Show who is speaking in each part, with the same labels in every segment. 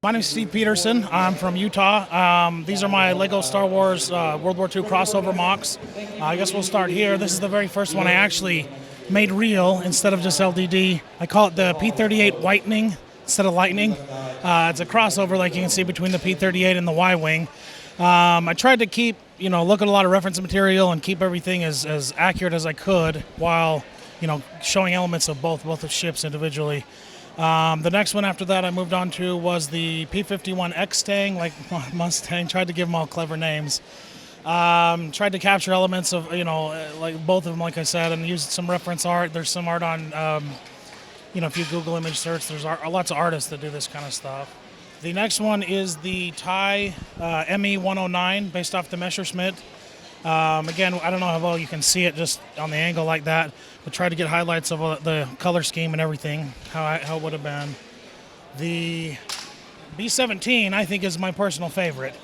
Speaker 1: My name is Steve Peterson. I'm from Utah. These are my Lego Star Wars World War II crossover mocks. I guess we'll start here. This is the very first one I actually made real instead of just LDD. I call it the P-38 Whitening instead of Lightning. It's a crossover, like you can see, between the P-38 and the Y-Wing. I tried to keep, look at a lot of reference material and keep everything as accurate as I could while, showing elements of both of ships individually. The next one after that I moved on to was the P-51 X-Tang, like Mustang. Tried to give them all clever names. Tried to capture elements of, like both of them, like I said, and used some reference art. There's some art on, if you Google image search, there's lots of artists that do this kind of stuff. The next one is the Thai ME-109, based off the Messerschmitt. Again, I don't know how well you can see it just on the angle like that, but try to get highlights of the color scheme and everything, how it would have been. The B17, I think, is my personal favorite.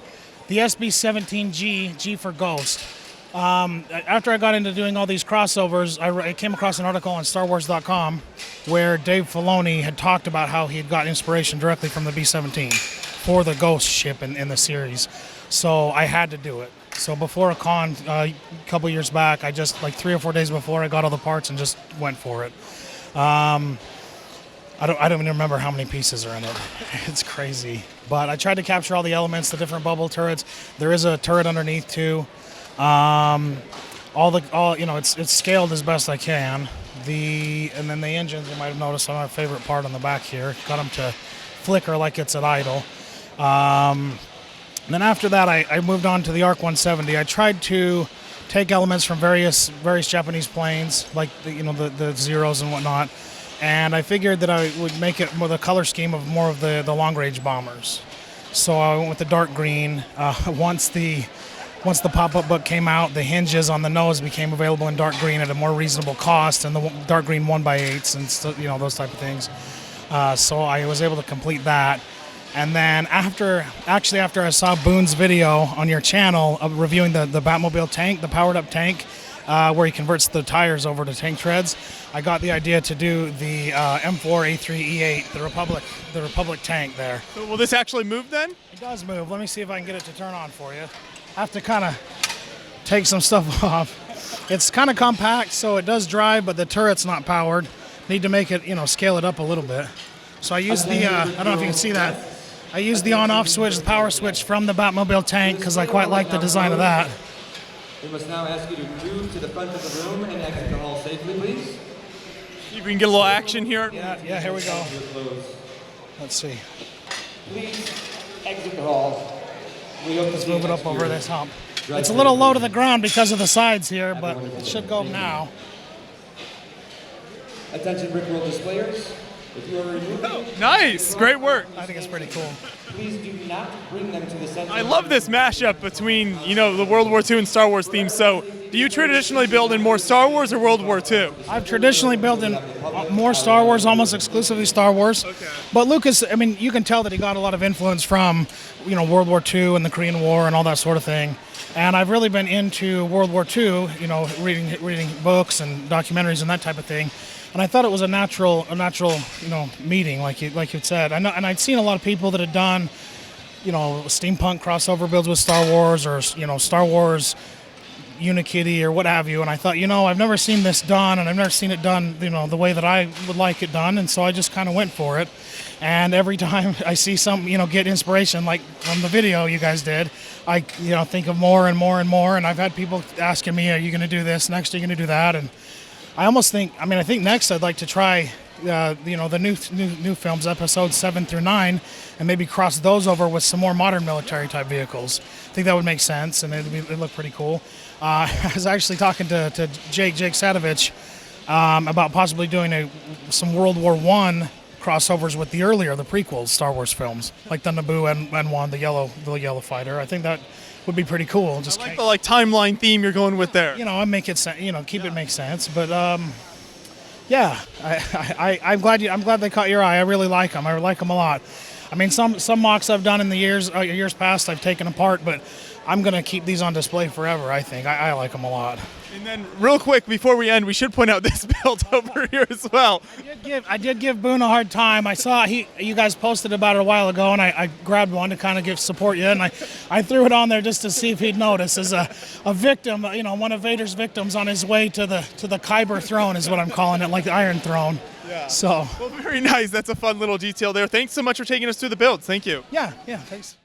Speaker 1: The SB17G, G for Ghost. After I got into doing all these crossovers, I came across an article on StarWars.com where Dave Filoni had talked about how he had got inspiration directly from the B-17 for the Ghost ship in the series. So I had to do it. So before a con a couple years back, I just, like 3 or 4 days before, I got all the parts and just went for it. I don't even remember how many pieces are in it. It's crazy. But I tried to capture all the elements, the different bubble turrets. There is a turret underneath too. It's scaled as best I can. And then the engines, you might have noticed, are my favorite part on the back here. Got them to flicker like it's at idle. And then after that, I moved on to the ARC 170. I tried to take elements from various Japanese planes, like the Zeros and whatnot, and I figured that I would make it with a color scheme of more of the long-range bombers. So I went with the dark green. Once the pop-up book came out, the hinges on the nose became available in dark green at a more reasonable cost, and the dark green 1x8s and those type of things. So I was able to complete that. And then after I saw Boone's video on your channel of reviewing the Batmobile tank, the powered-up tank, where he converts the tires over to tank treads, I got the idea to do the M4 A3 E8, the Republic tank there.
Speaker 2: So will this actually move then?
Speaker 1: It does move. Let me see if I can get it to turn on for you. I have to kind of take some stuff off. It's kind of compact, so it does drive, but the turret's not powered. Need to make it, scale it up a little bit. So I use the, I don't know if you can see that. I used the on-off switch, the power switch from the Batmobile tank because I quite like the design of that.
Speaker 3: We must now ask you to move to the front of the room and exit the hall safely, please.
Speaker 2: You can get a little action here.
Speaker 1: Yeah, here we go. Let's see.
Speaker 3: Please exit the hall.
Speaker 1: Let's move it up over this hump. It's a little low to the ground because of the sides here, but it should go now.
Speaker 3: Attention Brickworld displayers. If you are removing,
Speaker 2: Nice, great work.
Speaker 1: I think it's pretty cool.
Speaker 3: please do not bring them to the center.
Speaker 2: I love this mashup between, the World War II and Star Wars themes. So, do you traditionally build in more Star Wars or World War II?
Speaker 1: I've traditionally built in more Star Wars, almost exclusively Star Wars.
Speaker 2: Okay.
Speaker 1: But Lucas, you can tell that he got a lot of influence from, World War II and the Korean War and all that sort of thing. And I've really been into World War II, reading books and documentaries and that type of thing. And I thought it was a natural, meeting, like you said. And I'd seen a lot of people that had done, steampunk crossover builds with Star Wars or, Star Wars Unikitty or what have you. And I thought, I've never seen this done, and I've never seen it done, the way that I would like it done. And so I just kind of went for it. And every time I see some, get inspiration, like from the video you guys did, I, think of more and more and more. And I've had people asking me, are you going to do this next? Are you going to do that? And I almost think, I think next I'd like to try, the new films, episodes 7 through 9, and maybe cross those over with some more modern military type vehicles. I think that would make sense, and it'd look pretty cool. I was actually talking to Jake Sadovich about possibly doing some World War I crossovers with the prequels Star Wars films, like the Naboo N1, the yellow fighter. I think that would be pretty cool. Just
Speaker 2: I like the timeline theme you're going with there.
Speaker 1: I make it keep it make sense. But yeah, I'm glad they caught your eye. I really like them. I like them a lot. Some mocks I've done in the years past I've taken apart, but I'm gonna keep these on display forever. I think I like them a lot.
Speaker 2: And And then real quick before we end, we should point out this build over here as well.
Speaker 1: I did give Boone a hard time. I saw you guys posted about it a while ago, and I grabbed one to kind of support you, and I threw it on there just to see if he'd notice. As a victim, one of Vader's victims on his way to the Kyber throne is what I'm calling it, like the Iron Throne.
Speaker 2: Yeah.
Speaker 1: So.
Speaker 2: Well, very nice. That's a fun little detail there. Thanks so much for taking us through the builds. Thank you.
Speaker 1: Yeah. Thanks.